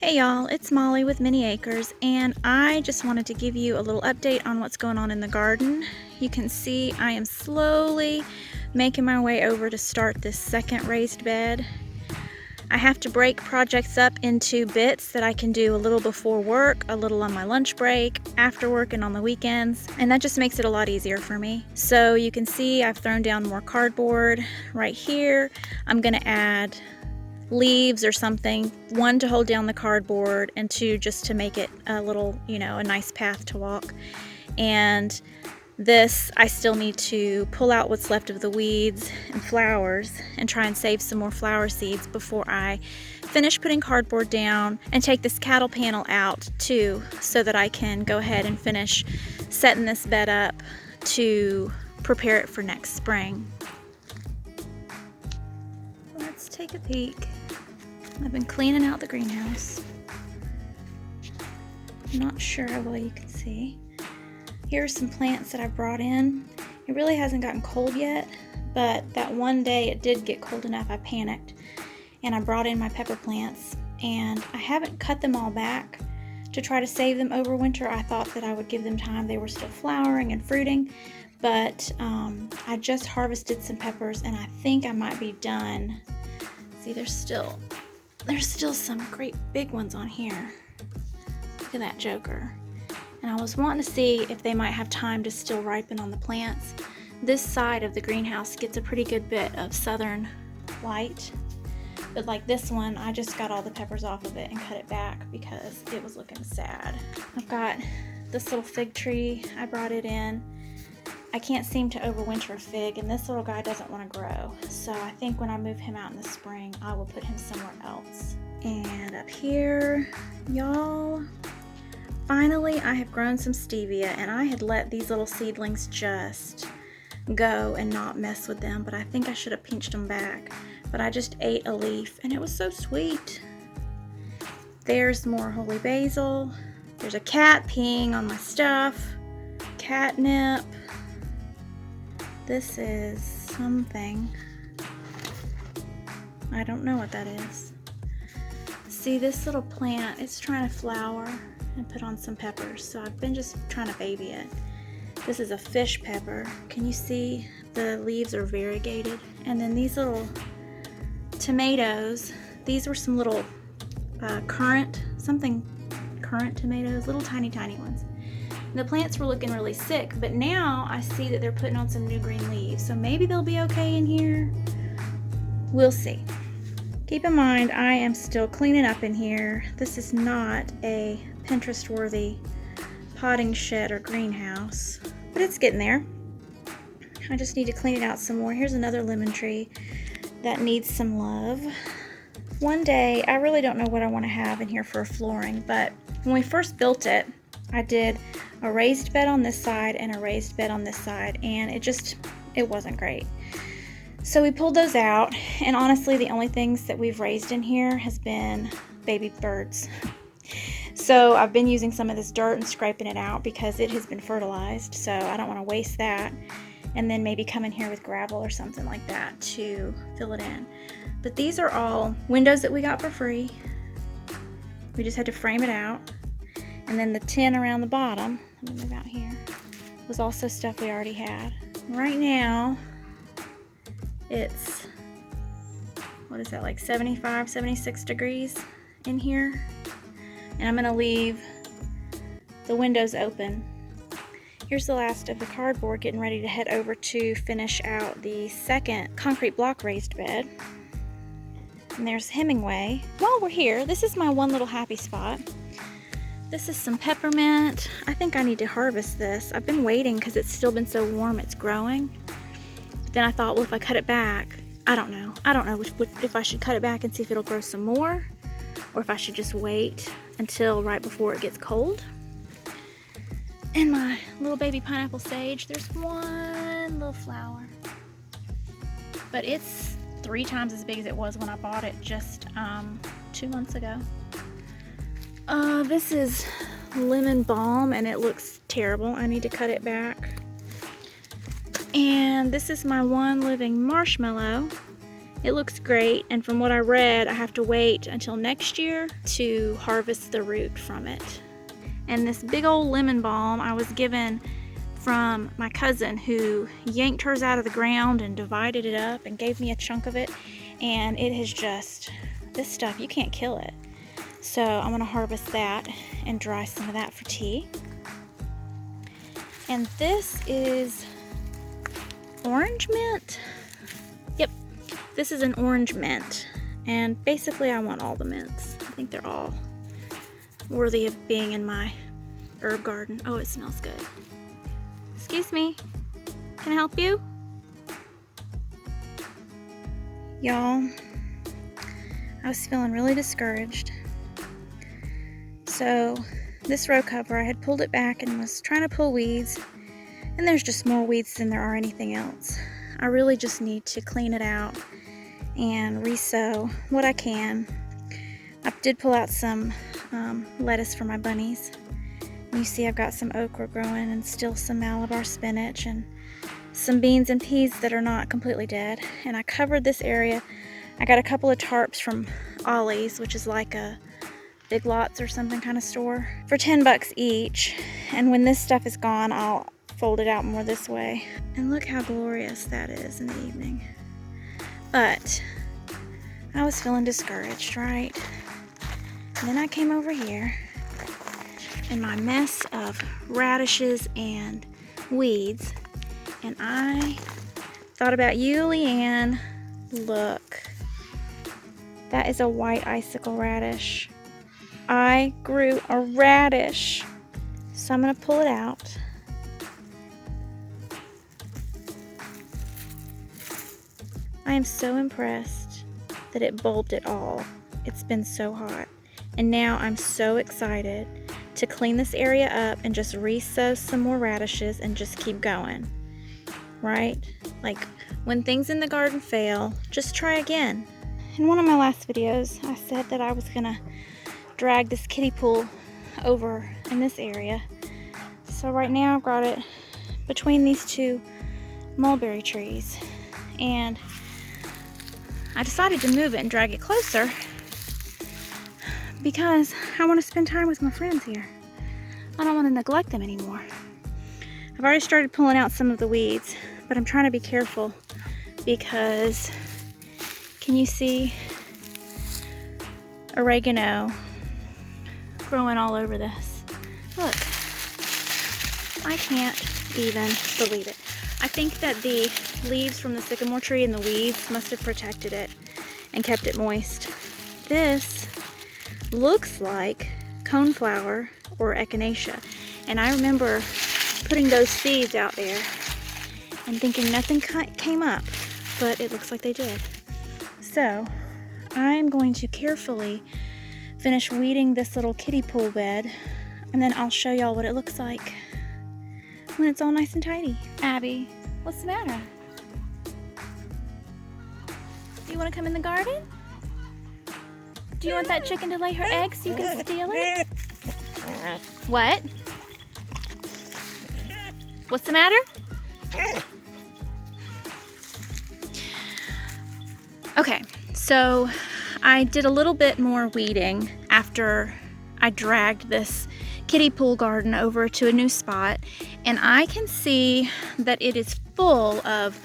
Hey y'all, it's Molly with Minnie Acres, and I just wanted to give you a little update on what's going on in the garden. You can see I am slowly making my way over to start this second raised bed. I have to break projects up into bits that I can do a little before work, a little on my lunch break, after work, and on the weekends, and that just makes it a lot easier for me. So you can see I've thrown down more cardboard right here. I'm gonna add leaves or something, one to hold down the cardboard and two just to make it a little, a nice path to walk. And this, I still need to pull out what's left of the weeds and flowers and try and save some more flower seeds before I finish putting cardboard down and take this cattle panel out too, so that I can go ahead and finish setting this bed up to prepare it for next spring. Let's take a peek. I've been cleaning out the greenhouse. I'm not sure how well you can see. Here are some plants that I brought in. It really hasn't gotten cold yet, but that one day it did get cold enough I panicked and I brought in my pepper plants, and I haven't cut them all back to try to save them over winter. I thought that I would give them time. They were still flowering and fruiting, but I just harvested some peppers and I think I might be done. See, there's still some great big ones on here. Look at that joker. And I was wanting to see if they might have time to still ripen on the plants. This side of the greenhouse gets a pretty good bit of southern light, but like this one, I just got all the peppers off of it and cut it back because it was looking sad. I've got this little fig tree. I brought it in. I can't seem to overwinter a fig, and this little guy doesn't want to grow. So I think when I move him out in the spring, I will put him somewhere else. And up here, y'all, finally I have grown some stevia, and I had let these little seedlings just go and not mess with them, but I think I should have pinched them back. But I just ate a leaf, and it was so sweet. There's more holy basil. There's a cat peeing on my stuff. Catnip. This is something. I don't know what that is. See, this little plant, it's trying to flower and put on some peppers, so I've been just trying to baby it. This is a fish pepper. Can you see the leaves are variegated? And then these little tomatoes, these were some little currant tomatoes, little tiny ones. The plants were looking really sick, but now I see that they're putting on some new green leaves, so maybe they'll be okay in here. We'll see. Keep in mind, I am still cleaning up in here. This is not a Pinterest-worthy potting shed or greenhouse, but it's getting there. I just need to clean it out some more. Here's another lemon tree that needs some love. One day, I really don't know what I want to have in here for flooring, but when we first built it, I did a raised bed on this side and a raised bed on this side, and it wasn't great. So we pulled those out, and honestly the only things that we've raised in here has been baby birds. So I've been using some of this dirt and scraping it out because it has been fertilized, so I don't want to waste that, and then maybe come in here with gravel or something like that to fill it in. But these are all windows that we got for free. We just had to frame it out. And then the tin around the bottom, let me move out here, was also stuff we already had. Right now, it's, what is that, like 75, 76 degrees in here. And I'm gonna leave the windows open. Here's the last of the cardboard, getting ready to head over to finish out the second concrete block raised bed. And there's Hemingway. While we're here, this is my one little happy spot. This is some peppermint. I think I need to harvest this. I've been waiting because it's still been so warm it's growing. But then I thought, well, if I cut it back, I don't know if I should cut it back and see if it'll grow some more, or if I should just wait until right before it gets cold. And my little baby pineapple sage, there's one little flower. But it's 3 times as big as it was when I bought it just 2 months ago. This is lemon balm, and it looks terrible. I need to cut it back. And this is my one living marshmallow, It looks great, and from what I read, I have to wait until next year to harvest the root from it. And this big old lemon balm I was given from my cousin, who yanked hers out of the ground and divided it up and gave me a chunk of it, and it has just, this stuff, you can't kill it. So I'm gonna harvest that and dry some of that for tea. And this is orange mint. Yep, this is an orange mint, and basically I want all the mints. I think they're all worthy of being in my herb garden. Oh, it smells good. Excuse me, can I help you? Y'all, I was feeling really discouraged. So this row cover, I had pulled it back and was trying to pull weeds, and there's just more weeds than there are anything else. I really just need to clean it out and re-sow what I can. I did pull out some lettuce for my bunnies. You see I've got some okra growing and still some Malabar spinach and some beans and peas that are not completely dead. And I covered this area. I got a couple of tarps from Ollie's, which is like a Big Lots or something kind of store, for 10 bucks each. And when this stuff is gone, I'll fold it out more this way. And look how glorious that is in the evening. But I was feeling discouraged, right? And then I came over here, and my mess of radishes and weeds, and I thought about you, Leanne. Look, that is a white icicle radish. I grew a radish, so I'm gonna pull it out. I am so impressed that it bulbed at all. It's been so hot, and now I'm so excited to clean this area up and just re-sow some more radishes and just keep going, right? Like, when things in the garden fail, just try again. In one of my last videos, I said that I was gonna drag this kiddie pool over in this area. So right now I've got it between these two mulberry trees, and I decided to move it and drag it closer because I want to spend time with my friends here. I don't want to neglect them anymore. I've already started pulling out some of the weeds, but I'm trying to be careful because, can you see oregano growing all over this? Look, I can't even believe it. I think that the leaves from the sycamore tree and the weeds must have protected it and kept it moist. This looks like coneflower or echinacea, and I remember putting those seeds out there and thinking nothing came up, but it looks like they did. So I'm going to carefully finish weeding this little kiddie pool bed, and then I'll show y'all what it looks like when it's all nice and tidy. Abby, what's the matter? Do you want to come in the garden? Do you want that chicken to lay her eggs so you can steal it? What? What's the matter? Okay, so I did a little bit more weeding after I dragged this kiddie pool garden over to a new spot, and I can see that it is full of,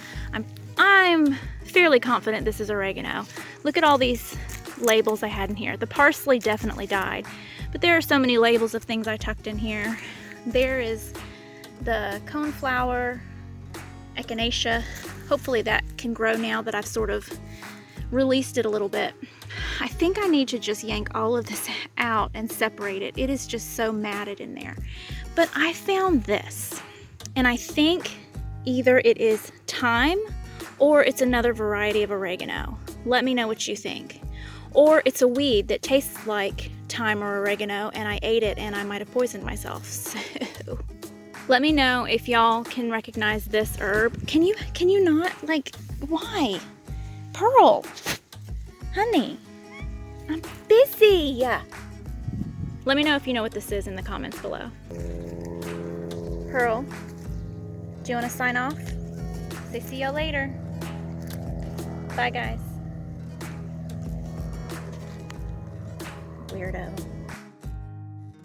I'm fairly confident this is oregano. Look at all these labels I had in here. The parsley definitely died, but there are so many labels of things I tucked in here. There is the coneflower, echinacea. Hopefully that can grow now that I've sort of released it a little bit. I think I need to just yank all of this out and separate it. It is just so matted in there. But I found this, and I think either it is thyme or it's another variety of oregano. Let me know what you think. Or it's a weed that tastes like thyme or oregano, and I ate it and I might have poisoned myself. So let me know if y'all can recognize this herb. Can you not? Like, why? Pearl, honey, I'm busy. Let me know if you know what this is in the comments below. Pearl, do you want to sign off? Say see y'all later. Bye guys. weirdo.